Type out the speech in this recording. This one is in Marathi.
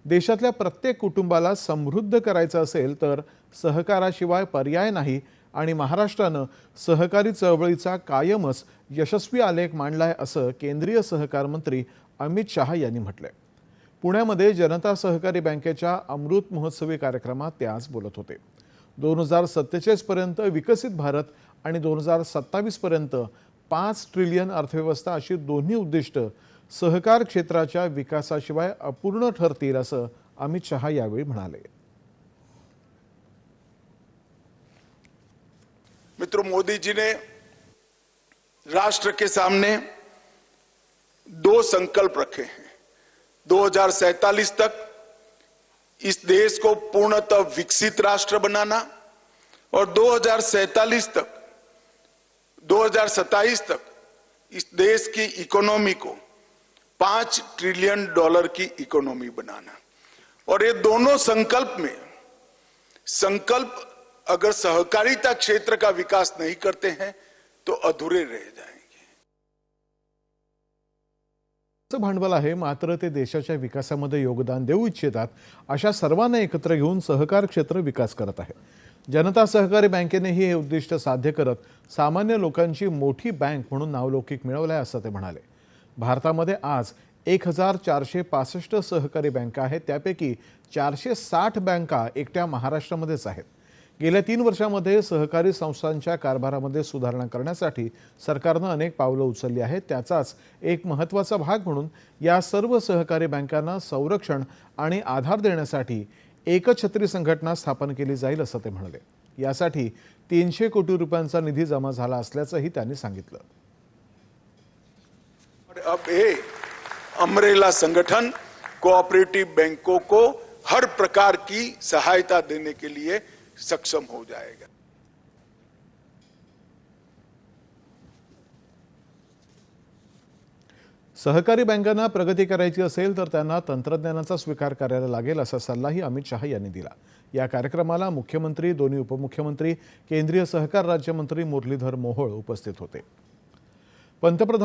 देशातल्या प्रत्येक कुटुंबाला समृद्ध करायचं असेल तर सहकाराशिवाय पर्याय नाही आणि महाराष्ट्रानं सहकारी चळवळीचा कायमच यशस्वी आलेख मांडलाय असं केंद्रीय सहकार मंत्री अमित शहा यांनी म्हटलंय। पुण्यामध्ये जनता सहकारी बँकेच्या अमृत महोत्सवी कार्यक्रमात ते आज बोलत होते। 2047 पर्यंत विकसित भारत आणि 2027 पर्यंत 5 ट्रिलियन अर्थव्यवस्था अशी दोन्ही उद्दिष्ट सहकार क्षेत्राच्या विकासाशिवाय अपूर्ण ठरतील असं अमित शहा यावेळी म्हणाले। मित्रों, मोदी जी ने राष्ट्र के सामने 2 संकल्प रखे हैं। 2047 तक इस देश को पूर्णतः विकसित राष्ट्र बनाना और 2027 तक इस देश की इकोनॉमी को 5 ट्रिलियन डॉलर की इकोनॉमी बनाना। और ये दोनों संकल्प अगर सहकारिता क्षेत्र का विकास नहीं करते हैं तो अधूरे रह जाएंगे। भांडवल आहे, मात्र ते देशाच्या विकासामध्ये योगदान देऊ इच्छितात अशा सर्वांना एकत्र घेऊन सहकार क्षेत्र विकास करत आहे। जनता सहकारी बँकेनेही हे उद्दिष्ट साध्य करत सामान्य लोकांची मोठी बँक म्हणून नावलौकिक मिळवलाय असं ते म्हणाले। भारतामध्ये आज 1465 सहकारी बँका आहेत, त्यापैकी 460 बँका एकट्या महाराष्ट्रामध्येच आहेत। गेल्या 3 वर्षांमध्ये सहकारी संस्थांच्या कारभारामध्ये सुधारणा करण्यासाठी सरकारनं अनेक पावलं उचलली आहेत। त्याचाच एक महत्त्वाचा भाग म्हणून या सर्व सहकारी बँकांना संरक्षण आणि आधार देण्यासाठी एकछत्री संघटना स्थापन केली जाईल असं ते म्हणाले। यासाठी 300 कोटी रुपयांचा निधी जमा झाला असल्याचंही त्यांनी सांगितलं। अब ये अम्ब्रेला संगठन कोऑपरेटिव बैंकों को हर प्रकार की सहायता देने के लिए सक्षम हो जाएगा। सहकारी बँकांना प्रगती करायची असेल तर त्यांना तंत्रज्ञानाचा स्वीकार करायला लागेल असा सल्लाही अमित शहा यांनी दिला। या कार्यक्रमाला मुख्यमंत्री, दोन्ही उपमुख्यमंत्री, केंद्रीय सहकार राज्यमंत्री मुरलीधर मोहोळ उपस्थित होते। पंतप्रधान